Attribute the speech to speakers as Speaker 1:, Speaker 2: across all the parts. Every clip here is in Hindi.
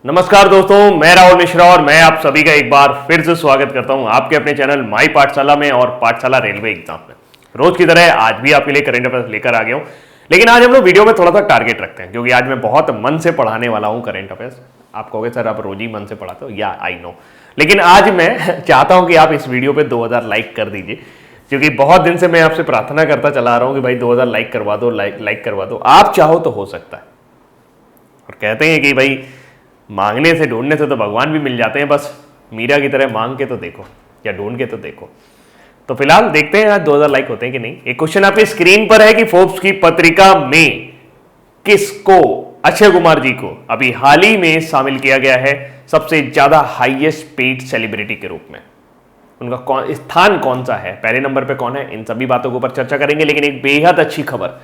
Speaker 1: नमस्कार दोस्तों, मैं राहुल मिश्रा और मैं आप सभी का एक बार फिर से स्वागत करता हूं आपके अपने चैनल माई पाठशाला में और पाठशाला रेलवे एग्जाम में। रोज की तरह आज भी आपके लिए करंट अफेयर्स लेकर आ गया हूं, लेकिन आज हम लोग वीडियो में थोड़ा सा टारगेट रखते हैं क्योंकि आज मैं बहुत मन से पढ़ाने वाला हूं करंट अफेयर्स। आप कहोगे सर आप रोज ही मन से पढ़ाते हो, या आई नो, लेकिन आज मैं चाहता हूं कि आप इस वीडियो पे 2000 लाइक कर दीजिए, क्योंकि बहुत दिन से मैं आपसे प्रार्थना करता चला रहा हूं कि भाई 2000 लाइक करवा दो, लाइक करवा दो। आप चाहो तो हो सकता है। और कहते हैं कि भाई मांगने से ढूंढने से तो भगवान भी मिल जाते हैं, बस मीरा की तरह मांग के तो देखो या ढूंढ के तो देखो। तो फिलहाल देखते हैं आज 2000 लाइक होते हैं कि नहीं। एक क्वेश्चन आपकी स्क्रीन पर है कि फोर्ब्स की पत्रिका में किसको, अक्षय कुमार जी को अभी हाल ही में शामिल किया गया है सबसे ज्यादा हाईएस्ट पेड सेलिब्रिटी के रूप में। उनका स्थान कौन सा है, पहले नंबर पे कौन है, इन सभी बातों के ऊपर चर्चा करेंगे। लेकिन एक बेहद अच्छी खबर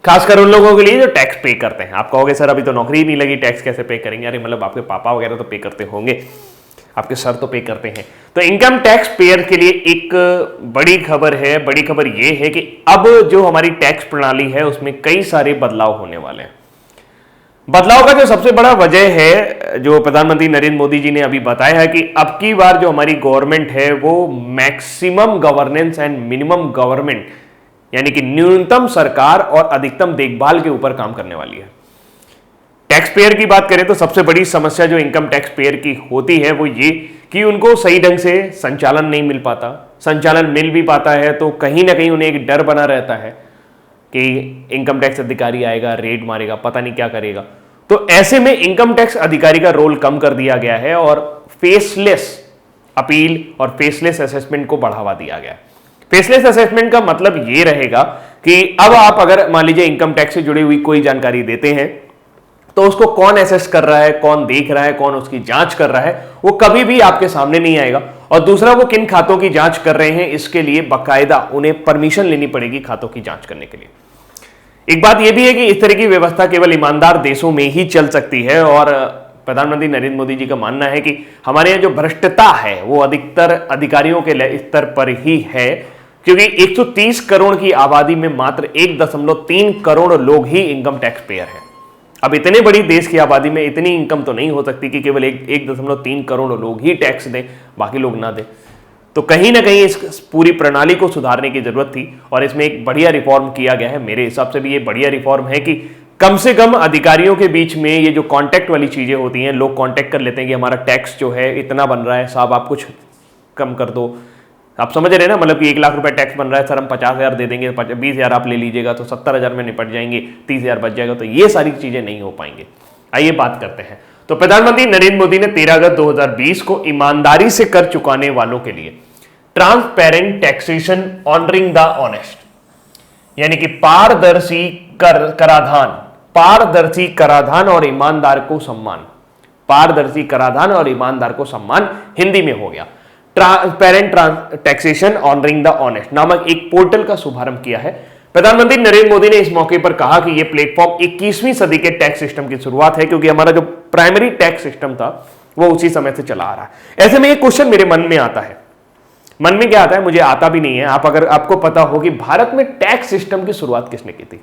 Speaker 1: खासकर उन लोगों के लिए जो टैक्स पे करते हैं। आप कहोगे सर अभी तो नौकरी ही नहीं लगी, टैक्स कैसे पे करेंगे? अरे मतलब आपके पापा वगैरह तो पे करते होंगे, आपके सर तो पे करते हैं। तो इनकम टैक्स पेयर के लिए एक बड़ी खबर है। बड़ी खबर यह है कि अब जो हमारी टैक्स प्रणाली है उसमें कई सारे बदलाव होने वाले हैं। बदलाव का जो सबसे बड़ा वजह है, जो प्रधानमंत्री नरेंद्र मोदी जी ने अभी बताया है कि अब की बार जो हमारी गवर्नमेंट है वो maximum governance and minimum government, यानी कि न्यूनतम सरकार और अधिकतम देखभाल के ऊपर काम करने वाली है। टैक्स पेयर की बात करें तो सबसे बड़ी समस्या जो इनकम टैक्स पेयर की होती है वो ये कि उनको सही ढंग से संचालन नहीं मिल पाता। संचालन मिल भी पाता है तो कहीं ना कहीं उन्हें एक डर बना रहता है कि इनकम टैक्स अधिकारी आएगा, रेड मारेगा, पता नहीं क्या करेगा। तो ऐसे में इनकम टैक्स अधिकारी का रोल कम कर दिया गया है और फेसलेस अपील और फेसलेस असेसमेंट को बढ़ावा दिया गया है। फेसलेस असेसमेंट का मतलब यह रहेगा कि अब आप अगर मान लीजिए इनकम टैक्स से जुड़ी हुई कोई जानकारी देते हैं तो उसको कौन असेस कर रहा है, कौन देख रहा है, कौन उसकी जांच कर रहा है, वो कभी भी आपके सामने नहीं आएगा। और दूसरा, वो किन खातों की जांच कर रहे हैं इसके लिए बाकायदा उन्हें परमिशन लेनी पड़ेगी खातों की जांच करने के लिए। एक बात यह भी है कि इस तरह की व्यवस्था केवल ईमानदार देशों में ही चल सकती है और प्रधानमंत्री नरेंद्र मोदी जी का मानना है कि हमारे यहाँ जो भ्रष्टता है वो अधिकतर अधिकारियों के स्तर पर ही है, क्योंकि 130 करोड़ की आबादी में मात्र 1.3 करोड़ लोग ही इनकम टैक्स पेयर हैं। अब इतने बड़ी देश की आबादी में इतनी इनकम तो नहीं हो सकती कि केवल 1.3 करोड़ लोग ही टैक्स दें, बाकी लोग ना दें। तो कहीं ना कहीं इस पूरी प्रणाली को सुधारने की जरूरत थी और इसमें एक बढ़िया रिफॉर्म किया गया है। मेरे हिसाब से भी ये बढ़िया रिफॉर्म है कि कम से कम अधिकारियों के बीच में ये जो कॉन्टैक्ट वाली चीजें होती हैं, लोग कॉन्टैक्ट कर लेते हैं कि हमारा टैक्स जो है इतना बन रहा है, साहब आप कुछ कम कर दो। आप समझ रहे हैं ना, मतलब कि 1 लाख रुपए टैक्स बन रहा है, सर हम 50,000 दे देंगे, 20,000 आप ले लीजिएगा तो 70,000 में निपट जाएंगे, 30,000 बच जाएगा। तो ये सारी चीजें नहीं हो पाएंगे। आइए बात करते हैं। तो प्रधानमंत्री नरेंद्र मोदी ने 13 अगस्त 2020 को ईमानदारी से कर चुकाने वालों के लिए transparent taxation honouring the honest, यानी कि पारदर्शी कराधान, पारदर्शी कराधान और ईमानदार को सम्मान, पारदर्शी कराधान और ईमानदार को सम्मान हिंदी में हो गया। Transparent taxation honouring the honest नामक एक पोर्टल का शुभारंभ किया है। प्रधानमंत्री नरेंद्र मोदी ने इस मौके पर कहा कि यह प्लेटफॉर्म 21वीं सदी के टैक्स सिस्टम की शुरुआत है, क्योंकि हमारा जो प्राइमरी टैक्स सिस्टम था वो उसी समय से चला आ रहा है। ऐसे में एक क्वेश्चन मेरे मन में आता है, मन में क्या आता है, मुझे आता भी नहीं है। अगर आपको पता हो कि भारत में टैक्स सिस्टम की शुरुआत किसने की थी?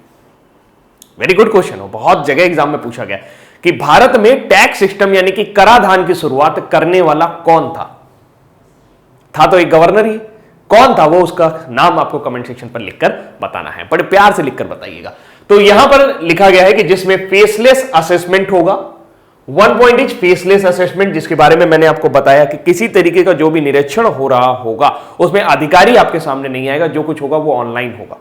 Speaker 1: वेरी गुड क्वेश्चन हो, बहुत जगह एग्जाम में पूछा गया कि भारत में टैक्स सिस्टम यानी कि कराधान की शुरुआत करने वाला कौन था तो एक गवर्नर ही। कौन था वो, उसका नाम आपको कमेंट सेक्शन पर लिखकर बताना है, बड़े प्यार से लिखकर बताइएगा। तो यहां पर लिखा गया है कि जिसमें फेसलेस असेसमेंट होगा। 1 पॉइंट इज फेसलेस असेसमेंट, जिसके बारे में मैंने आपको बताया कि किसी तरीके का जो भी निरीक्षण हो रहा होगा उसमें अधिकारी आपके सामने नहीं आएगा, जो कुछ होगा वो ऑनलाइन होगा।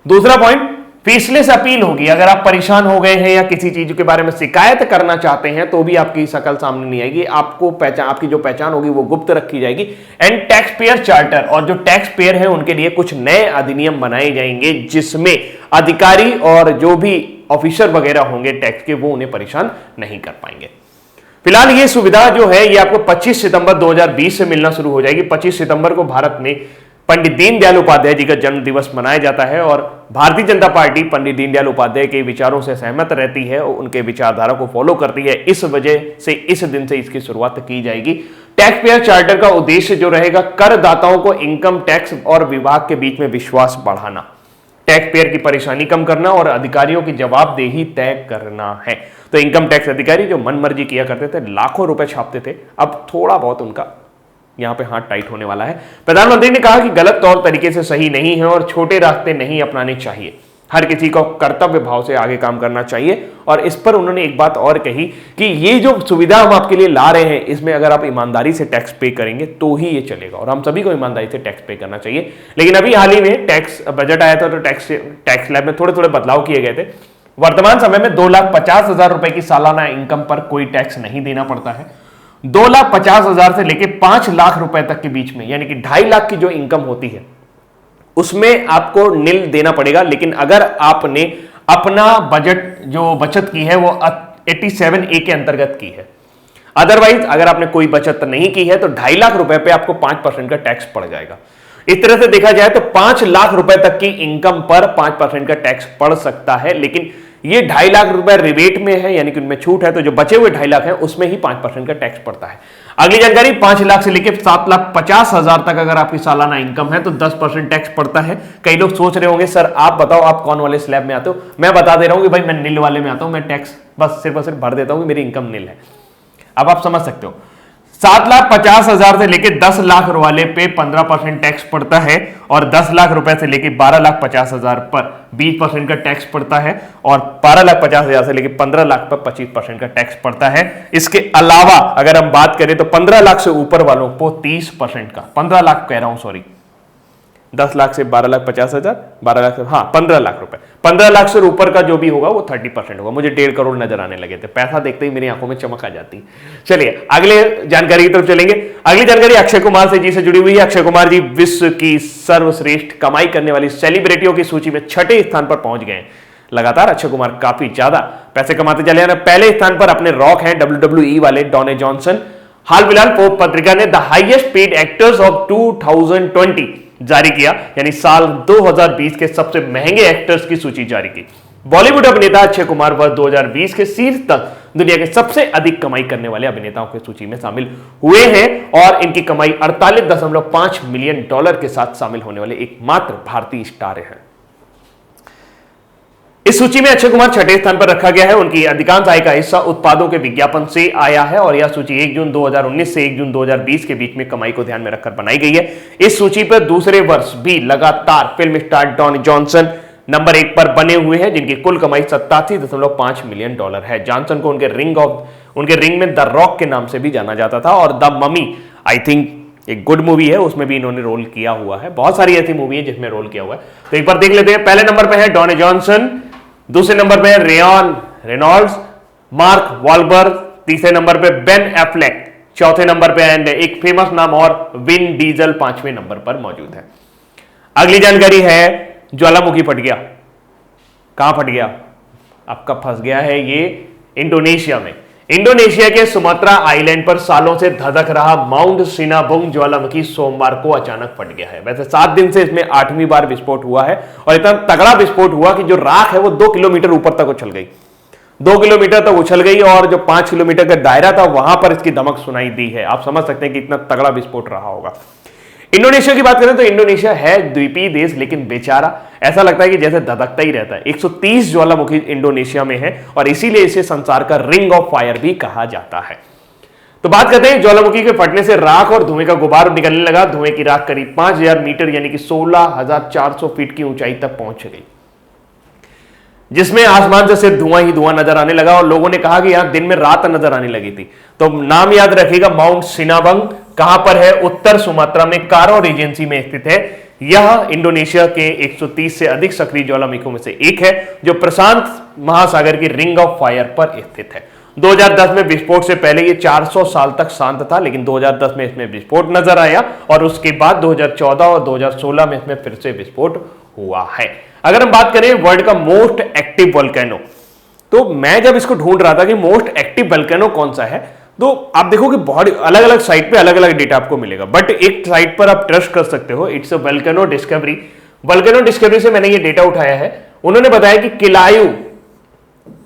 Speaker 1: दूसरा पॉइंट, फेसलेस अपील होगी। अगर आप परेशान हो गए हैं या किसी चीज के बारे में शिकायत करना चाहते हैं तो भी आपकी शकल सामने नहीं आएगी, आपको पहचान, आपकी जो पहचान होगी वो गुप्त रखी जाएगी। एंड टैक्स पेयर चार्टर, और जो टैक्स पेयर है उनके लिए कुछ नए अधिनियम बनाए जाएंगे जिसमें अधिकारी और जो भी ऑफिसर वगैरह होंगे टैक्स के, वो उन्हें परेशान नहीं कर पाएंगे। फिलहाल ये सुविधा जो है ये आपको 25 सितंबर 2020 से मिलना शुरू हो जाएगी। 25 सितंबर को भारत में पंडित दीनदयाल उपाध्याय जी का जन्म दिवस मनाया जाता है और भारतीय जनता पार्टी पंडित दीनदयाल उपाध्याय के विचारों से सहमत रहती है और उनके विचारधारा को फॉलो करती है। इस वजह से इस दिन से इसकी शुरुआत की जाएगी। टैक्स पेयर चार्टर का उद्देश्य जो रहेगा, करदाताओं को इनकम टैक्स और विभाग के बीच में विश्वास बढ़ाना, टैक्स पेयर की परेशानी कम करना और अधिकारियों की जवाबदेही तय करना है। तो इनकम टैक्स अधिकारी जो मनमर्जी किया करते थे, लाखों रुपए छापते थे, अब थोड़ा बहुत उनका यहां पे हाथ टाइट होने वाला है। प्रधानमंत्री ने कहा कि गलत तौर तरीके से सही नहीं है और छोटे रास्ते नहीं अपनाने चाहिए, हर किसी को कर्तव्य भाव से आगे काम करना चाहिए। और इस पर उन्होंने एक बात और कही कि ये जो सुविधा हम आपके लिए ला रहे हैं, इसमें अगर आप ईमानदारी से टैक्स पे करेंगे तो ही ये चलेगा, और हम सभी को ईमानदारी से टैक्स पे करना चाहिए। लेकिन अभी हाल ही में टैक्स बजट आया था, तो टैक्स स्लैब में थोड़े थोड़े बदलाव किए गए थे। वर्तमान समय में 2,50,000 रुपए की सालाना इनकम पर कोई टैक्स नहीं देना पड़ता है। 2,50,000 से लेकर 5 लाख रुपए तक के बीच में, यानी कि 2.5 लाख की जो इनकम होती है उसमें आपको निल देना पड़ेगा। लेकिन अगर आपने अपना बजट जो बचत की है वो 87A के अंतर्गत की है, अदरवाइज अगर आपने कोई बचत नहीं की है तो 2.5 लाख रुपए पे आपको 5% का टैक्स पड़ जाएगा। इस तरह से देखा जाए तो 5 लाख रुपए तक की इनकम पर 5% का टैक्स पड़ सकता है, लेकिन ये 2.5 लाख रुपए रिबेट में है, यानी कि उनमें छूट है, तो जो बचे हुए 2.5 लाख है उसमें ही 5% का टैक्स पड़ता है। अगली जानकारी, 5 लाख से लेकर 7,50,000 तक अगर आपकी सालाना इनकम है तो 10% टैक्स पड़ता है। कई लोग सोच रहे होंगे सर आप बताओ आप कौन वाले स्लैब में आते हो। मैं बता दे रहा हूं कि भाई मैं निल वाले में आता हूं, मैं टैक्स बस सिर्फ और सिर्फ भर देता हूं कि मेरी इनकम निल है। अब आप समझ सकते हो, 7,50,000 से लेकर 10 लाख वाले पे 15% टैक्स पड़ता है, और 10 लाख रुपए से लेकर 12,50,000 पर 20% का टैक्स पड़ता है, और 12,50,000 से लेकर 15 लाख पर 25% का टैक्स पड़ता है। इसके अलावा अगर हम बात करें तो 15 लाख से ऊपर वालों को 30% का, 15 लाख कह रहा हूं सॉरी, 10 लाख से 12,50,000, 12 लाख से 15 लाख रुपए, 15 लाख से ऊपर का जो भी होगा वो 30% होगा। मुझे 1.5 करोड़ नजर आने लगे थे, पैसा देखते ही मेरी आंखों में चमक आ जाती। चलिए अगले जानकारी की तरफ चलेंगे। अगली जानकारी अक्षय कुमार जी से जुड़ी हुई है। अक्षय कुमार जी विश्व की सर्वश्रेष्ठ कमाई करने वाली सेलिब्रिटियों की सूची में 6ठे स्थान पर पहुंच गए। लगातार अक्षय कुमार काफी ज्यादा पैसे कमाते चले हैं। पहले स्थान पर अपने रॉक हैं WWE वाले डॉन जॉनसन। हाल फिलहाल पोप पत्रिका ने the highest paid actors of 2020 जारी किया, यानी साल 2020 के सबसे महंगे एक्टर्स की सूची जारी की। बॉलीवुड अभिनेता अक्षय कुमार वर्ष 2020 के शीर्ष तक दुनिया के सबसे अधिक कमाई करने वाले अभिनेताओं की सूची में शामिल हुए हैं, और इनकी कमाई 48.5 मिलियन डॉलर के साथ शामिल होने वाले एकमात्र भारतीय स्टार हैं। इस सूची में अक्षय कुमार 6ठे स्थान पर रखा गया है। उनकी अधिकांश आय का हिस्सा उत्पादों के विज्ञापन से आया है, और यह सूची 1 जून 2019 से 1 जून 2020 के बीच में कमाई को ध्यान में रखकर बनाई गई है। इस सूची पर दूसरे वर्ष भी लगातार film star Don Johnson number 1 पर बने हुए हैं, जिनकी कुल कमाई 87.5 मिलियन डॉलर है। जॉनसन को उनके रिंग में द रॉक के नाम से भी जाना जाता था, और द ममी आई थिंक एक गुड मूवी है, उसमें भी इन्होंने रोल किया हुआ है। बहुत सारी ऐसी मूवी है जिसमें रोल किया हुआ है, तो एक बार देख लेते हैं। पहले नंबर पर है डॉन जॉनसन, दूसरे नंबर पे रेयन रेनॉल्ड्स, मार्क वालबर्ग, तीसरे नंबर पे बेन एफ्लेक, चौथे नंबर पे एंड एक फेमस नाम और विन डीजल 5वें नंबर पर मौजूद है। अगली जानकारी है ज्वालामुखी फट गया। कहां फट गया? आपका फंस गया है ये इंडोनेशिया में। इंडोनेशिया के सुमात्रा आइलैंड पर सालों से धधक रहा माउंट सिनाबुंग ज्वालामुखी सोमवार को अचानक फट गया है। वैसे 7 दिन से इसमें 8वीं बार विस्फोट हुआ है, और इतना तगड़ा विस्फोट हुआ कि जो राख है वो 2 किलोमीटर ऊपर तक उछल गई, 2 किलोमीटर तक उछल गई, और जो 5 किलोमीटर का दायरा था वहां पर इसकी धमक सुनाई दी है। आप समझ सकते हैं कि इतना तगड़ा विस्फोट रहा होगा। इंडोनेशिया की बात करें तो इंडोनेशिया है द्वीपीय देश, लेकिन बेचारा ऐसा लगता है कि जैसे धधकता ही रहता है। 130 ज्वालामुखी इंडोनेशिया में है, और इसीलिए इसे संसार का रिंग ऑफ फायर भी कहा जाता है। तो बात करते हैं ज्वालामुखी के फटने से राख और धुएं का गुबार निकलने लगा। धुएं की राख करीब 5000 मीटर यानी कि 16,400 फीट की ऊंचाई तक पहुंच गई, जिसमें आसमान से सिर्फ धुआं ही धुआं नजर आने लगा, और लोगों ने कहा कि यहां दिन में रात नजर आने लगी थी। तो नाम याद रखिएगा, माउंट सिनाबंग कहां पर है? उत्तर सुमात्रा में कारो रीजेंसी में स्थित है। यह इंडोनेशिया के 130 से अधिक सक्रिय ज्वालामुखियों में से एक है, जो प्रशांत महासागर की रिंग ऑफ फायर पर स्थित है। 2010 में विस्फोट से पहले ये 400 साल तक शांत था, लेकिन 2010 में इसमें विस्फोट नजर आया, और उसके बाद 2014 और 2016 में इसमें फिर से विस्फोट हुआ है। अगर हम बात करें वर्ल्ड का मोस्ट एक्टिव वोल्केनो, तो मैं जब इसको ढूंढ रहा था कि मोस्ट एक्टिव वोल्केनो कौन सा है, तो आप देखो कि बहुत अलग अलग साइट पे अलग अलग डेटा आपको मिलेगा, बट एक साइट पर आप ट्रस्ट कर सकते हो, it's volcano discovery. Volcano discovery से मैंने ये डेटा उठाया है। उन्होंने बताया कि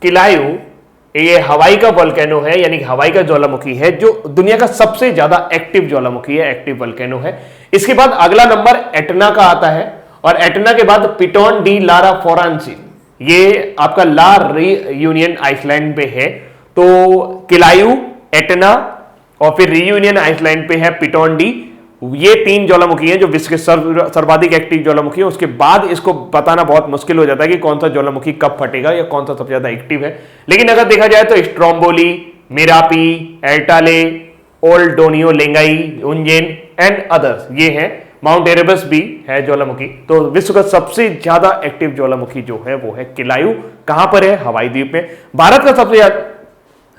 Speaker 1: किलायू ये हवाई का वोल्केनो है, यानी हवाई का ज्वालामुखी है, जो दुनिया का सबसे ज्यादा एक्टिव ज्वालामुखी है, एक्टिव वोल्केनो है। इसके बाद अगला नंबर एटना का आता है, और एटना के बाद पिटोन डी लारा फोरांसी, ये आपका ला यूनियन आइसलैंड पे है। तो किलायू, एटना और फिर रियूनियन आइसलैंड पे है पिटोंडी। ये 3 ज्वालामुखी हैं जो विश्व के सर्वाधिक एक्टिव ज्वालामुखी है। उसके बाद इसको बताना बहुत मुश्किल हो जाता है कि कौन सा ज्वालामुखी कब फटेगा या कौन सा सबसे ज्यादा एक्टिव है। लेकिन अगर देखा जाए तो Stromboli, Merapi, Erta Ale, Ol Doinyo Lengai, Unzen and others ये हैं। माउंट एरेबस भी है ज्वालामुखी। तो विश्व का सबसे ज्यादा एक्टिव ज्वालामुखी जो है वो है किलायू। कहां पर है? हवाई द्वीप में। भारत का सबसे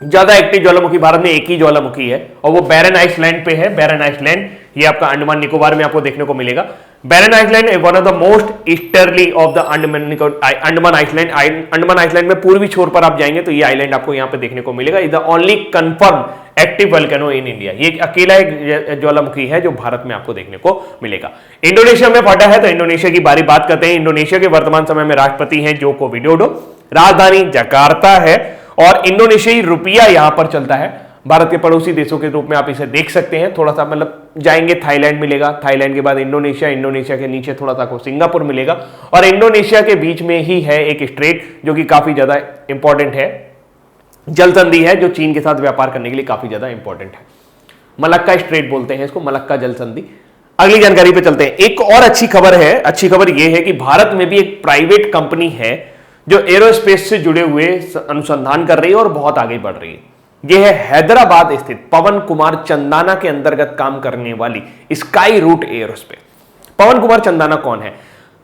Speaker 1: ज्यादा एक्टिव ज्वालामुखी, भारत में एक ही ज्वालामुखी है और वो बैरन आइसलैंड पे है। बैरन आइसलैंड ये आपका अंडमान निकोबार में आपको देखने को मिलेगा। Barren island is one of the most easterly of the Andaman island. Andaman island में पूर्वी छोर पर आप जाएंगे तो ये आइलैंड आपको यहां पे देखने को मिलेगा। Is the only confirm active volcano in India. ये अकेला एक ज्वालामुखी है जो भारत में आपको देखने को मिलेगा। इंडोनेशिया में फटा है तो इंडोनेशिया की बारी बात करते हैं। इंडोनेशिया के वर्तमान समय में राष्ट्रपति हैं जोको विडोडो। राजधानी जकार्ता है और इंडोनेशियाई रुपया यहां पर चलता है। भारत के पड़ोसी देशों के रूप में आप इसे देख सकते हैं। थोड़ा सा मतलब जाएंगे थाईलैंड मिलेगा, थाईलैंड के बाद इंडोनेशिया, इंडोनेशिया के नीचे थोड़ा सा आपको सिंगापुर मिलेगा और इंडोनेशिया के बीच में ही है एक स्ट्रेट जो कि काफी ज्यादा इंपॉर्टेंट है, जल संधि है जो चीन के साथ व्यापार करने के लिए काफी ज्यादा इंपॉर्टेंट है। मलक्का स्ट्रेट बोलते हैं इसको, मलक्का जल संधि। अगली जानकारी पे चलते हैं। एक और अच्छी खबर है। अच्छी खबर यह है कि भारत में भी एक प्राइवेट कंपनी है जो एरोस्पेस से जुड़े हुए अनुसंधान कर रही है और बहुत आगे बढ़ रही है। यह है हैदराबाद स्थित पवन कुमार चंदाना के अंतर्गत काम करने वाली स्काई रूट एरोस्पेस। पवन कुमार चंदाना कौन है?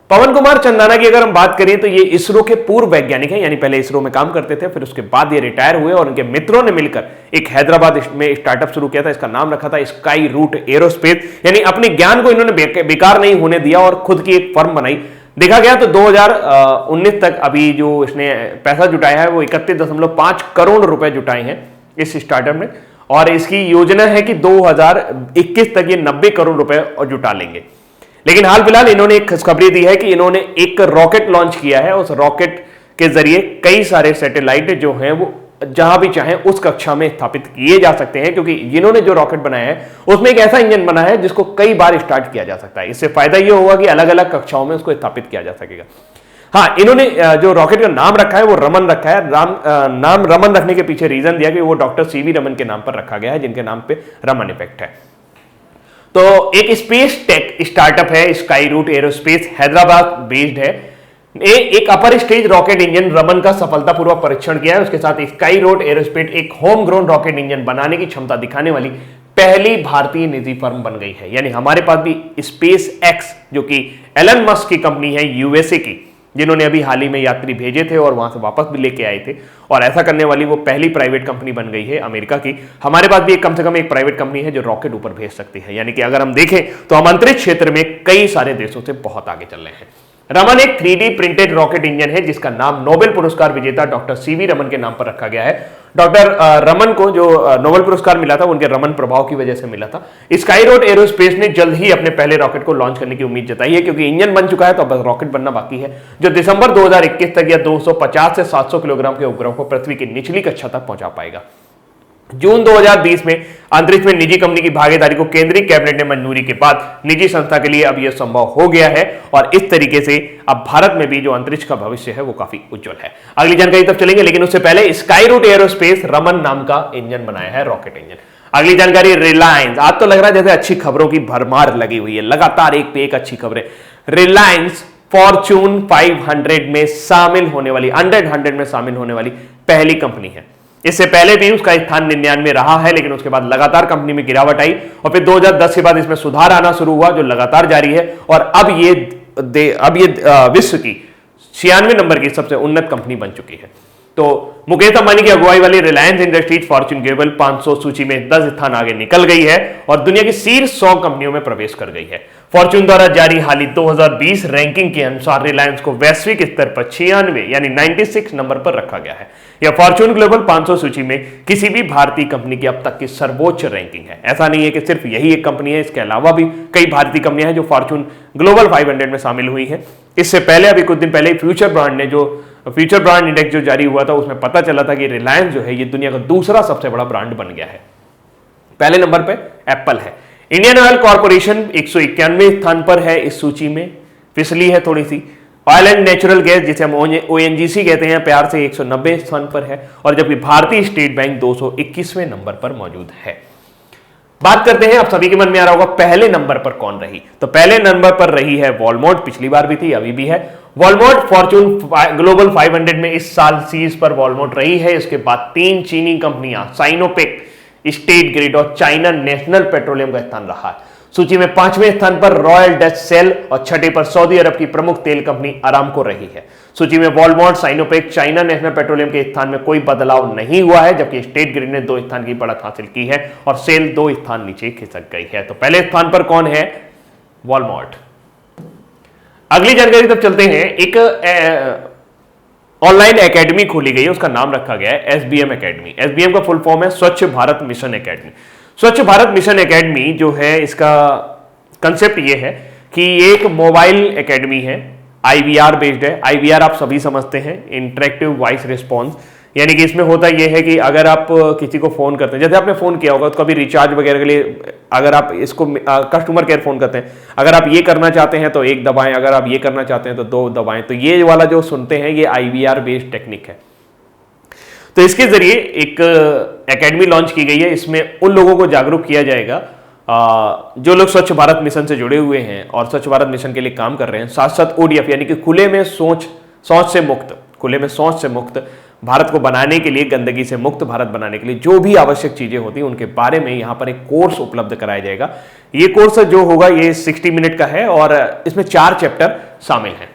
Speaker 1: पवन कुमार चंदाना की अगर हम बात करें तो ये इसरो के पूर्व वैज्ञानिक हैं, यानी पहले इसरो में काम करते थे, फिर उसके बाद ये रिटायर हुए और उनके मित्रों ने मिलकर एक हैदराबाद में स्टार्टअप शुरू किया था। इसका नाम रखा था स्काई रूट एरोस्पेस। यानी अपने ज्ञान को इन्होंने बेकार नहीं होने दिया और खुद की एक फर्म बनाई। देखा गया तो 2019 तक अभी जो इसने पैसा जुटाया है वो 31.5 करोड़ रुपए जुटाए हैं इस स्टार्टअप में और इसकी योजना है कि 2021 तक ये 90 करोड़ रुपए जुटा लेंगे। लेकिन हाल फिलहाल इन्होंने एक खुशखबरी दी है कि इन्होंने एक रॉकेट लॉन्च किया है। उस रॉकेट के जरिए कई सारे सैटेलाइट जो हैं वो जहां भी चाहें उस कक्षा में स्थापित किए जा सकते हैं, क्योंकि इन्होंने जो रॉकेट बनाया है उसमें एक ऐसा इंजन बना है जिसको कई बार स्टार्ट किया जा सकता है। इससे फायदा यह होगा कि अलग अलग कक्षाओं में उसको स्थापित किया जा सकेगा। हाँ, इन्होंने जो रॉकेट का नाम रखा है वो रमन रखा है। नाम रमन रखने के पीछे रीजन दिया कि वो डॉक्टर सीवी रमन के नाम पर रखा गया है, जिनके नाम पे रमन इफेक्ट है। तो एक स्पेस टेक स्टार्टअप है Skyroot Aerospace, Hyderabad based है। एक upper stage rocket engine Raman का सफलतापूर्वक परीक्षण किया है। उसके साथ स्काई रूट एरोस्पेस एक होम ग्रोन रॉकेट इंजन बनाने की क्षमता दिखाने वाली पहली भारतीय निजी फर्म बन गई है। यानी हमारे पास भी स्पेस एक्स जो कि एलन मस्क की कंपनी है यूएसए की, जिन्होंने अभी हाल ही में यात्री भेजे थे और वहां से वापस भी लेके आए थे, और ऐसा करने वाली वो पहली प्राइवेट कंपनी बन गई है अमेरिका की। हमारे पास भी कम से कम एक प्राइवेट कंपनी है जो रॉकेट ऊपर भेज सकती है। यानी कि अगर हम देखें तो हम अंतरिक्ष क्षेत्र में कई सारे देशों से बहुत आगे चल रहे हैं। रमन एक 3D प्रिंटेड रॉकेट इंजन है जिसका नाम नोबेल पुरस्कार विजेता डॉक्टर सीवी रमन के नाम पर रखा गया है। डॉक्टर रमन को जो नोबेल पुरस्कार मिला था उनके रमन प्रभाव की वजह से मिला था। स्काई रूट एरोस्पेस ने जल्द ही अपने पहले रॉकेट को लॉन्च करने की उम्मीद जताई है, क्योंकि इंजन बन चुका है तो अब बस रॉकेट बनना बाकी है, जो दिसंबर 2021 तक या 250 से 700 किलोग्राम के उपग्रह को पृथ्वी की निचली कक्षा तक पहुंचा पाएगा। जून 2020 में अंतरिक्ष में निजी कंपनी की भागीदारी को केंद्रीय कैबिनेट ने मंजूरी के बाद निजी संस्था के लिए अब यह संभव हो गया है और इस तरीके से अब भारत में भी जो अंतरिक्ष का भविष्य है वो काफी उज्जवल है। अगली जानकारी तब चलेंगे, लेकिन उससे पहले स्काई रूट एरोस्पेस रमन नाम का इंजन बनाया है, रॉकेट इंजन। अगली जानकारी रिलायंस। आज तो लग रहा है जैसे अच्छी खबरों की भरमार लगी हुई है, लगातार एक पे एक अच्छी खबरें। रिलायंस फॉर्च्यून 500 में शामिल होने वाली 100 में शामिल होने वाली पहली कंपनी है। इससे पहले भी उसका स्थान 99 रहा है, लेकिन उसके बाद लगातार कंपनी में गिरावट आई और फिर 2010 के बाद इसमें सुधार आना शुरू हुआ जो लगातार जारी है और अब ये विश्व की 96 नंबर की सबसे उन्नत कंपनी बन चुकी है। तो मुकेश अंबानी की अगुवाई वाली रिलायंस इंडस्ट्रीज फॉर्च्यून ग्लोबल 500 सूची में 10 स्थान आगे निकल गई है और दुनिया की शीर्ष 100 कंपनियों में प्रवेश कर गई है। फॉर्च्यून द्वारा जारी हाल ही 2020 रैंकिंग के अनुसार रिलायंस को वैश्विक स्तर पर 96 यानी 96 नंबर पर रखा गया है। यह फॉर्च्यून ग्लोबल 500 सूची में किसी भी भारतीय कंपनी की अब तक की सर्वोच्च रैंकिंग है। ऐसा नहीं है कि सिर्फ यही एक कंपनी है, इसके अलावा भी कई भारतीय कंपनियां हैं जो फॉर्च्यून ग्लोबल 500 में शामिल हुई हैं। इससे पहले अभी कुछ दिन पहले फ्यूचर ब्रांड इंडेक्स जो जारी हुआ था उसमें पता चला था कि रिलायंस जो है ये दुनिया का दूसरा सबसे बड़ा ब्रांड बन गया है। पहले नंबर पे एप्पल है। इंडियन ऑयल कॉर्पोरेशन 191 स्थान पर है इस सूची में, फिसली है थोड़ी सी, ऑयल एंड नेचुरल गैस जिसे हम ओएनजीसी कहते हैं प्यार से 190 स्थान पर है, और जबकि भारतीय स्टेट बैंक 221वें नंबर पर मौजूद है। बात करते हैं, आप सभी के मन में आ रहा होगा पहले नंबर पर कौन रही, तो पहले नंबर पर रही है वॉलमार्ट, पिछली बार भी थी अभी भी है वॉलमार्ट। फॉर्चून ग्लोबल 500 में इस साल शीर्ष पर वॉलमार्ट रही है। इसके बाद 3 चीनी कंपनियां साइनोपेक, स्टेट ग्रिड और चाइना नेशनल पेट्रोलियम का स्थान रहा है। सूची में 5वें स्थान पर रॉयल डच सेल और 6ठे पर सऊदी अरब की प्रमुख तेल कंपनी अरामको रही है। सूची में वॉलमार्ट, साइनोपेक, चाइना नेशनल पेट्रोलियम के स्थान में कोई बदलाव नहीं हुआ है, जबकि स्टेट ग्रिड ने 2 स्थान की बढ़त हासिल की है और सेल 2 स्थान नीचे खिसक गई है। तो पहले स्थान पर कौन है? वॉलमार्ट। अगली जानकारी तब चलते हैं, एक ऑनलाइन एकेडमी खोली गई है, उसका नाम रखा गया है एसबीएम एकेडमी। एसबीएम का फुल फॉर्म है स्वच्छ भारत मिशन एकेडमी। स्वच्छ भारत मिशन एकेडमी जो है, इसका कंसेप्ट ये है कि एक मोबाइल एकेडमी है, आईवीआर बेस्ड है। आईवीआर आप सभी समझते हैं, इंटरेक्टिव वॉइस रिस्पॉन्स, यानी कि इसमें होता यह है कि अगर आप किसी को फोन करते हैं, जैसे आपने फोन किया होगा तो कभी रिचार्ज वगैरह के लिए अगर आप इसको कस्टमर केयर फोन करते हैं, अगर आप ये करना चाहते हैं तो 1 दबाएं, अगर आप ये करना चाहते हैं तो 2 दबाएं। तो ये वाला जो सुनते हैं ये आईवीआर बेस्ड टेक्निक है। तो इसके जरिए एक एकेडमी लॉन्च की गई है। इसमें उन लोगों को जागरूक किया जाएगा जो लोग स्वच्छ भारत मिशन से जुड़े हुए हैं और स्वच्छ भारत मिशन के लिए काम कर रहे हैं, साथ साथ ओडीएफ यानी कि खुले में शौच से मुक्त भारत को बनाने के लिए, गंदगी से मुक्त भारत बनाने के लिए जो भी आवश्यक चीजें होती हैं उनके बारे में यहाँ पर एक कोर्स उपलब्ध कराया जाएगा। ये कोर्स जो होगा ये 60 मिनट का है और इसमें 4 चैप्टर शामिल हैं।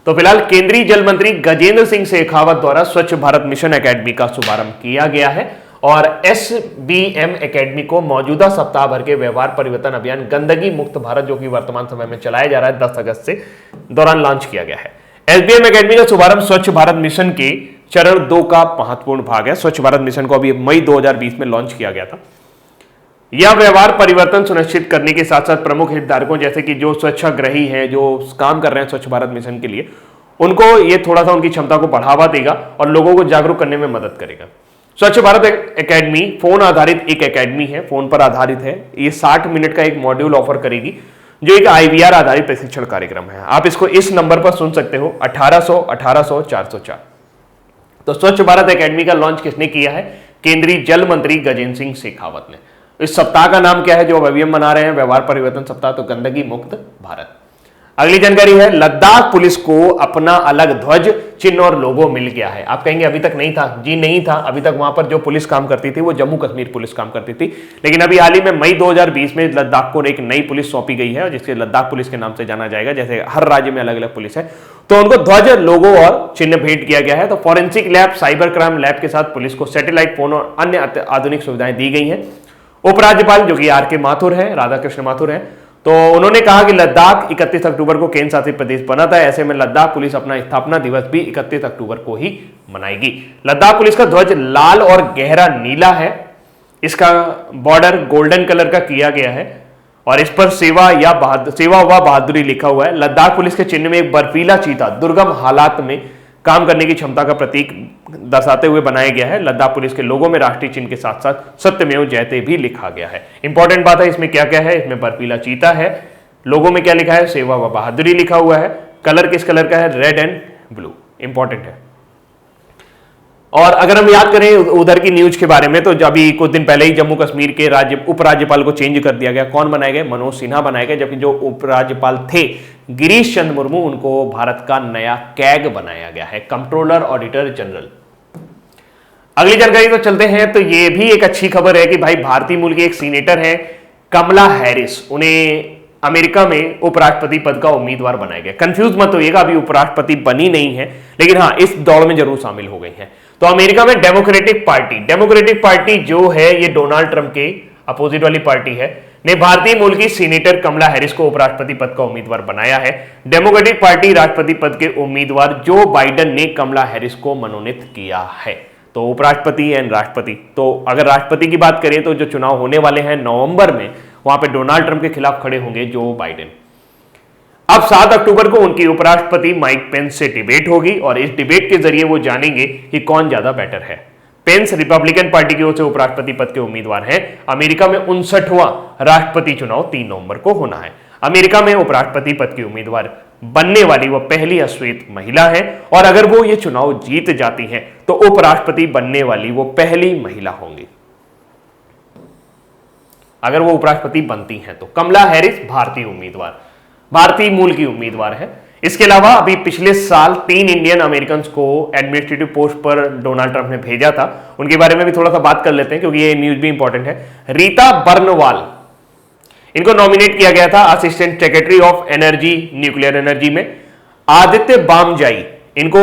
Speaker 1: तो फिलहाल केंद्रीय जल मंत्री गजेंद्र सिंह शेखावत द्वारा स्वच्छ भारत मिशन एकेडमी का शुभारंभ किया गया है और एसबीएम एकेडमी को मौजूदा सप्ताह भर के व्यवहार परिवर्तन अभियान गंदगी मुक्त भारत, जो कि वर्तमान समय में चलाया जा रहा है 10 अगस्त से, दौरान लॉन्च किया गया है। एसबीएम एकेडमी का शुभारंभ स्वच्छ भारत मिशन के चरण 2 का महत्वपूर्ण भाग है। स्वच्छ भारत मिशन को अभी मई 2020 में लॉन्च किया गया था। यह व्यवहार परिवर्तन सुनिश्चित करने के साथ साथ प्रमुख हितधारकों जैसे कि जो स्वच्छाग्रही हैं, जो काम कर रहे हैं स्वच्छ भारत मिशन के लिए, उनको ये थोड़ा सा उनकी क्षमता को बढ़ावा देगा और लोगों को जागरूक करने में मदद करेगा। स्वच्छ भारत एकेडमी फोन आधारित एक एकेडमी है, फोन पर आधारित है। ये 60 मिनट का एक मॉड्यूल ऑफर करेगी जो एक आईवीआर आधारित प्रशिक्षण कार्यक्रम है। आप इसको इस नंबर पर सुन सकते हो 1800 1800 404। तो स्वच्छ भारत एकेडमी का लॉन्च किसने किया है? केंद्रीय जल मंत्री गजेंद्र सिंह शेखावत ने। इस सप्ताह का नाम क्या है जो अभी हम मना रहे हैं? व्यवहार परिवर्तन सप्ताह, तो गंदगी मुक्त भारत। अगली जानकारी है, लद्दाख पुलिस को अपना अलग ध्वज, चिन्ह और लोगो मिल गया है। आप कहेंगे अभी तक नहीं था। जी नहीं था, अभी तक वहां पर जो पुलिस काम करती थी वो जम्मू कश्मीर पुलिस काम करती थी, लेकिन अभी हाल ही में मई 2020 में लद्दाख को एक नई पुलिस सौंपी गई है जिसके लद्दाख पुलिस के नाम से जाना जाएगा। जैसे हर राज्य में अलग अलग पुलिस है, तो उनको ध्वज, लोगो और चिन्ह भेंट किया गया है। तो forensic lab, cyber crime lab के साथ पुलिस को सैटेलाइट फोन और अन्य आधुनिक सुविधाएं दी गई हैं। उपराज्यपाल जो कि आर के माथुर है, राधाकृष्ण माथुर है, तो उन्होंने कहा कि लद्दाख 31 अक्टूबर को केंद्र शासित प्रदेश बना था, ऐसे में लद्दाख पुलिस अपना स्थापना दिवस भी 31 अक्टूबर को ही मनाएगी। लद्दाख पुलिस का ध्वज लाल और गहरा नीला है, इसका बॉर्डर गोल्डन कलर का किया गया है और इस पर सेवा व बहादुरी लिखा हुआ है। लद्दाख पुलिस के चिन्ह में एक बर्फीला चीता दुर्गम हालात में काम करने की क्षमता का प्रतीक दर्शाते हुए बनाया गया है। लद्दाख पुलिस के लोगों में राष्ट्रीय चिन्ह के साथ साथ सत्यमेव जयते भी लिखा गया है। इंपॉर्टेंट बात है, इसमें क्या क्या है? इसमें बर्फीला चीता है, लोगों में क्या लिखा है? सेवा व बहादुरी लिखा हुआ है। कलर किस कलर का है? Red and blue. इंपॉर्टेंट है। और अगर हम याद करें उधर की न्यूज के बारे में, तो अभी कुछ दिन पहले ही जम्मू कश्मीर के उपराज्यपाल को चेंज कर दिया गया। कौन बनाए गए? मनोज सिन्हा बनाए गए, जबकि जो उपराज्यपाल थे गिरीश चंद्र मुर्मू, उनको भारत का नया कैग बनाया गया है, कंट्रोलर ऑडिटर जनरल। अगली जानकारी तो चलते हैं, तो ये भी एक अच्छी खबर है कि भाई भारतीय मूल के एक सीनेटर है कमला हैरिस, उन्हें अमेरिका में उपराष्ट्रपति पद का उम्मीदवार बनाया गया। कंफ्यूज मत होइएगा, अभी उपराष्ट्रपति बनी नहीं है, लेकिन हाँ इस दौड़ में जरूर शामिल हो गई है। तो अमेरिका में डेमोक्रेटिक पार्टी जो है ये डोनाल्ड ट्रंप के अपोजिट वाली पार्टी है, ने भारतीय मूल की सीनेटर कमला हैरिस को उपराष्ट्रपति पद का उम्मीदवार बनाया है। डेमोक्रेटिक पार्टी राष्ट्रपति पद के उम्मीदवार जो बाइडेन ने कमला हैरिस को मनोनीत किया है। तो उपराष्ट्रपति एंड राष्ट्रपति, तो अगर राष्ट्रपति की बात करें तो जो चुनाव होने वाले हैं नवंबर में, वहां पे डोनाल्ड ट्रंप के खिलाफ खड़े होंगे जो बाइडेन। अब 7 अक्टूबर को उनकी उपराष्ट्रपति माइक पेंस से डिबेट होगी और इस डिबेट के जरिए वो जानेंगे कि कौन ज्यादा बेटर है। पेंस रिपब्लिकन पार्टी की ओर से उपराष्ट्रपति पद के उम्मीदवार हैं। अमेरिका में 59वां राष्ट्रपति चुनाव 3 नवंबर को होना है। अमेरिका में उपराष्ट्रपति पद के उम्मीदवार बनने वाली वो पहली अश्वेत महिला है, और अगर वो ये चुनाव जीत जाती हैं तो उपराष्ट्रपति बनने वाली वो पहली महिला होंगी, अगर वो उपराष्ट्रपति बनती हैं तो। कमला हैरिस भारतीय उम्मीदवार, भारतीय मूल की उम्मीदवार है। इसके अलावा अभी पिछले साल 3 इंडियन अमेरिकन को एडमिनिस्ट्रेटिव पोस्ट पर डोनाल्ड ट्रंप ने भेजा था, उनके बारे में भी थोड़ा सा बात कर लेते हैं क्योंकि ये न्यूज भी इंपॉर्टेंट है। रीता बर्नवाल, इनको नॉमिनेट किया गया था assistant secretary of energy, nuclear energy में। आदित्य बामजाई, इनको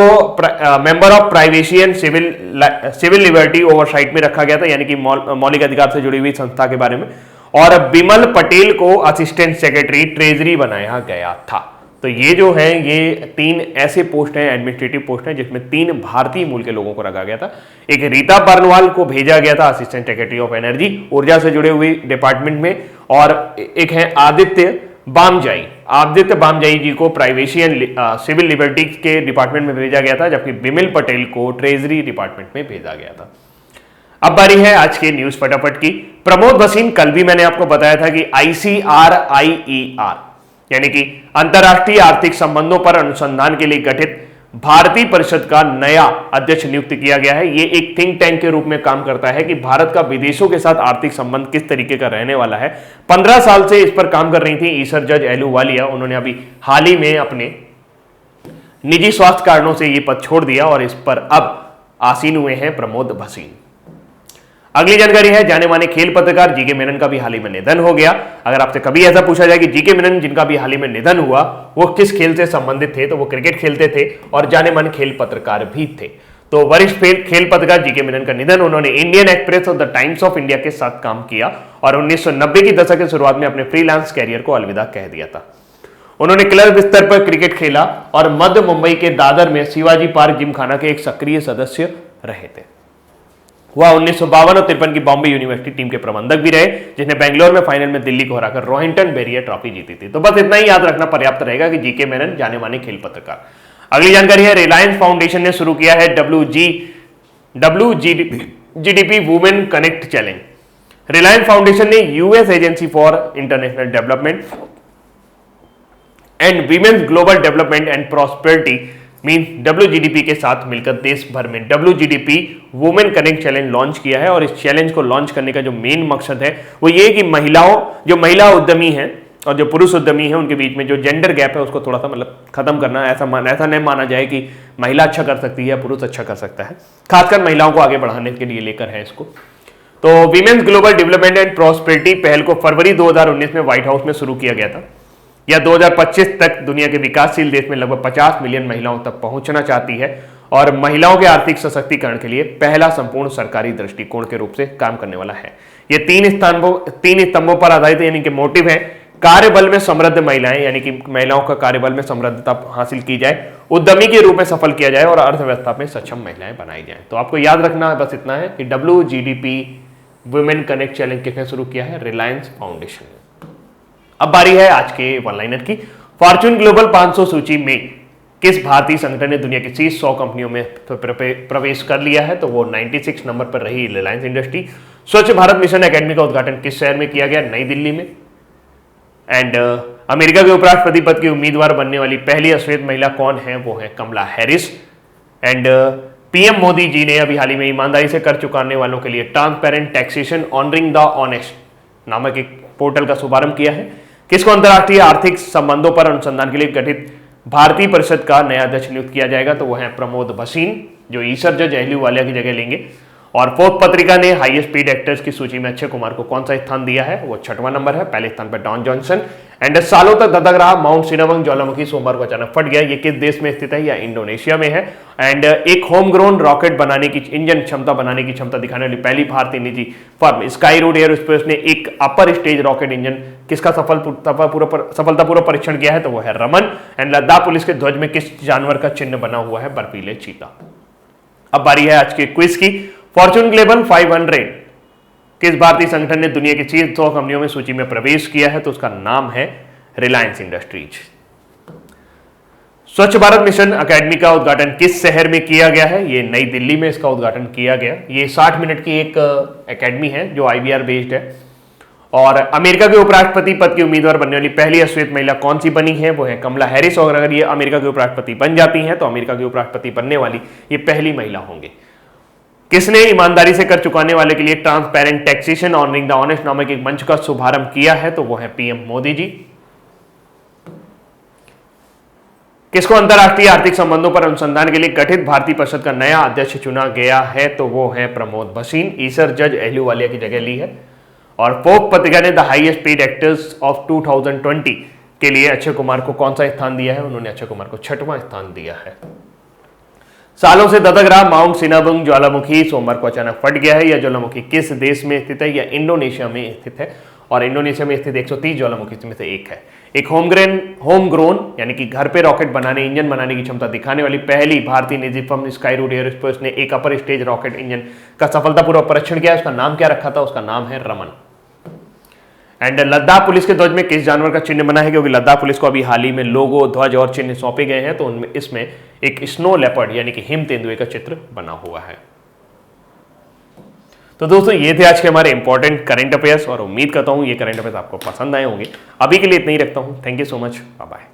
Speaker 1: member of privacy and civil liberty oversight में रखा गया था, यानी कि मौलिक अधिकार से जुड़ी हुई संस्था के बारे में। और बिमल पटेल को असिस्टेंट सेक्रेटरी ट्रेजरी बनाया गया था। तो ये जो है, ये 3 ऐसे पोस्ट हैं, एडमिनिस्ट्रेटिव पोस्ट हैं, जिसमें 3 भारतीय मूल के लोगों को रखा गया था। एक रीता बर्नवाल को भेजा गया था असिस्टेंट सेक्रेटरी ऑफ एनर्जी, ऊर्जा से जुड़े हुए डिपार्टमेंट में, और एक है आदित्य बामजाई। आदित्य बामजाई जी को प्राइवेसी एंड सिविल लिबर्टी के डिपार्टमेंट में भेजा गया था, जबकि बिमल पटेल को ट्रेजरी डिपार्टमेंट में भेजा गया था। अब बारी है आज के न्यूज फटाफट की। प्रमोद भसीन, कल भी मैंने आपको बताया था कि ICRIER यानी कि अंतरराष्ट्रीय आर्थिक संबंधों पर अनुसंधान के लिए गठित भारतीय परिषद का नया अध्यक्ष नियुक्त किया गया है। ये एक थिंक टैंक के रूप में काम करता है कि भारत का विदेशों के साथ आर्थिक संबंध किस तरीके का रहने वाला है। 15 साल से इस पर काम कर रही थी ईसर जज एलूवालिया, उन्होंने अभी हाल ही में अपने निजी स्वास्थ्य कारणों से ये पद छोड़ दिया और इस पर अब आसीन हुए हैं प्रमोद भसीन। अगली जानकारी है, जाने माने खेल पत्रकार जीके मेनन का भी हाल ही में निधन हो गया। अगर आपसे कभी ऐसा पूछा जाए कि जीके मेनन जिनका भी हाल ही में निधन हुआ वो किस खेल से संबंधित थे, तो वो क्रिकेट खेलते थे और जाने माने खेल पत्रकार भी थे। तो वरिष्ठ खेल पत्रकार जीके मेनन का निधन, उन्होंने इंडियन एक्सप्रेस और द टाइम्स ऑफ इंडिया के साथ काम किया और 1990 की दशक के शुरुआत में अपने फ्रीलांस कैरियर को अलविदा कह दिया था। उन्होंने क्लब स्तर पर क्रिकेट खेला और मध्य मुंबई के दादर में शिवाजी पार्क जिमखाना के एक सक्रिय सदस्य रहे थे। वह 1952 और 53 की बॉम्बे यूनिवर्सिटी टीम के प्रबंधक भी रहे, जिसने बेंगलोर में फाइनल में दिल्ली को हराकर रोहिंटन बेरियर ट्रॉफी जीती थी। तो बस इतना ही याद रखना पर्याप्त रहेगा कि जीके मेनन जाने माने खेल पत्रकार। अगली जानकारी है, रिलायंस फाउंडेशन ने शुरू किया है WGDP women connect challenge. Reliance foundation ने US agency for international development and women's global development and prosperity mean WGDP के साथ मिलकर देश भर में WGDP women connect challenge launch किया है। और इस चैलेंज को लॉन्च करने का जो मेन मकसद है वो ये कि महिला उद्यमी हैं और जो पुरुष उद्यमी हैं उनके बीच में जो जेंडर गैप है उसको थोड़ा सा मतलब खत्म करना। ऐसा नहीं माना जाए कि महिला अच्छा कर सकती है, पुरुष अच्छा कर सकता है, खासकर महिलाओं को आगे बढ़ाने के लिए लेकर है इसको। तो women's global development and prosperity पहल को फरवरी 2019 में व्हाइट हाउस में शुरू किया गया था। यह 2025 तक दुनिया के विकासशील देश में लगभग 50 मिलियन महिलाओं तक पहुंचना चाहती है और महिलाओं के आर्थिक सशक्तिकरण के लिए पहला संपूर्ण सरकारी दृष्टिकोण के रूप से काम करने वाला है। यह 3 स्तंभों पर आधारित यानी कि मोटिव है। कार्यबल में समृद्ध महिलाएं, यानी कि महिलाओं का कार्यबल में समृद्धता हासिल की जाए, उद्यमी के रूप में सफल किया जाए और अर्थव्यवस्था में सक्षम महिलाएं बनाई जाए। तो आपको याद रखना है बस इतना है कि WGDP वुमेन कनेक्ट चैलेंज किसने शुरू किया है? रिलायंस फाउंडेशन ने। अब बारी है आज के वन लाइनर की। फॉर्च्यून ग्लोबल 500 सूची में किस भारतीय संगठन ने दुनिया की शीर्ष 100 कंपनियों में प्रवेश कर लिया है? तो वो 96 नंबर पर रही रिलायंस इंडस्ट्री। स्वच्छ भारत मिशन एकेडमी का उद्घाटन किस शहर में किया गया? नई दिल्ली में। एंड अमेरिका के उपराष्ट्रपति पद की उम्मीदवार बनने वाली पहली अश्वेत महिला कौन है? वो है कमला Harris. And PM Modi ji ने अभी हाल ही में ईमानदारी से कर चुकाने वालों के लिए transparent taxation honouring the honest नामक एक पोर्टल का शुभारंभ किया है। किसको अंतर्राष्ट्रीय आर्थिक संबंधों पर अनुसंधान के लिए गठित भारतीय परिषद का नया अध्यक्ष नियुक्त किया जाएगा? तो वो है प्रमोद भसीन, जो ईसर जज एहलूवालिया की जगह लेंगे। और फोर्थ पत्रिका ने हाईएस्ट पेड एक्टर्स की सूची में अक्षय कुमार को कौन सा स्थान दिया है? वो 6वां नंबर है, पहले स्थान पर डॉन जॉनसन। एंड सालों तक धधक रहा माउंट सिनामंग ज्वालामुखी सोमवार को अचानक फट गया। ये किस देश में स्थित है? या इंडोनेशिया में है। एंड एक होम ग्रोन रॉकेट बनाने की इंजन क्षमता बनाने की क्षमता दिखाने वाली पहली भारतीय निजी फर्म स्काई रूट एयरोस्पेस ने एक अपर स्टेज रॉकेट इंजन किसका सफलतापूर्वक परीक्षण किया है? तो वो है रमन। एंड लद्दाख पुलिस के ध्वज में किस जानवर का चिन्ह बना हुआ है? बर्फीले चीता। अब बारी है आज के क्विज की। फॉर्च्यून ग्लोबल 500 किस भारतीय संगठन ने दुनिया की शीर्ष 100 कंपनियों में सूची में प्रवेश किया है? तो उसका नाम है रिलायंस इंडस्ट्रीज। स्वच्छ भारत मिशन एकेडमी का उद्घाटन किस शहर में किया गया है? ये नई दिल्ली में इसका उद्घाटन किया गया। ये 60 मिनट की एक एकेडमी है जो IVR बेस्ड है और अमेरिका के उपराष्ट्रपति पद की उम्मीदवार बनने वाली पहली अश्वेत महिला कौन सी बनी है, वो है कमला हैरिस। और अगर ये अमेरिका के उपराष्ट्रपति बन जाती हैं तो अमेरिका के उपराष्ट्रपति बनने वाली ये पहली महिला होंगे। किसने ईमानदारी से कर चुकाने वाले के लिए transparent taxation honouring the honest नामक एक मंच का शुभारंभ किया है, तो वो है पीएम मोदी जी। किसको अंतर्राष्ट्रीय आर्थिक संबंधों पर अनुसंधान के लिए गठित भारतीय परिषद का नया अध्यक्ष चुना गया है, तो वो है प्रमोद भसीन। ईसर जज एहलूवालिया की जगह ली है। और पोप पत्रिका ने the highest paid actors of 2020 के लिए अक्षय कुमार को कौन सा स्थान दिया है, उन्होंने अक्षय कुमार को 6वां स्थान दिया है। सालों से ददक रहा माउंट सिनाबुंग ज्वालामुखी सोमवार को अचानक फट गया है। यह ज्वालामुखी किस देश में स्थित है? यह इंडोनेशिया में स्थित है और इंडोनेशिया में स्थित 130 ज्वालामुखी में से एक है। एक होम ग्रोन यानी कि घर पे रॉकेट बनाने, इंजन बनाने की क्षमता दिखाने वाली पहली भारतीय निजी फर्म स्काईरूट एयरोस्पेस ने एक अपर स्टेज रॉकेट इंजन का सफलतापूर्वक परीक्षण किया। उसका नाम क्या रखा था? उसका नाम है रमन। एंड लद्दाख पुलिस के ध्वज में किस जानवर का चिन्ह बना है? क्योंकि लद्दाख पुलिस को अभी हाल ही में लोगो, ध्वज और चिन्ह सौंपे गए हैं, तो उनमें इसमें एक स्नो लेपर्ड यानी कि हिम तेंदुए का चित्र बना हुआ है। तो दोस्तों ये थे आज के हमारे इंपॉर्टेंट करंट अफेयर्स और उम्मीद करता हूं ये करंट अफेयर्स आपको पसंद आए होंगे। अभी के लिए इतना ही रखता हूं। Thank you so much. Bye bye.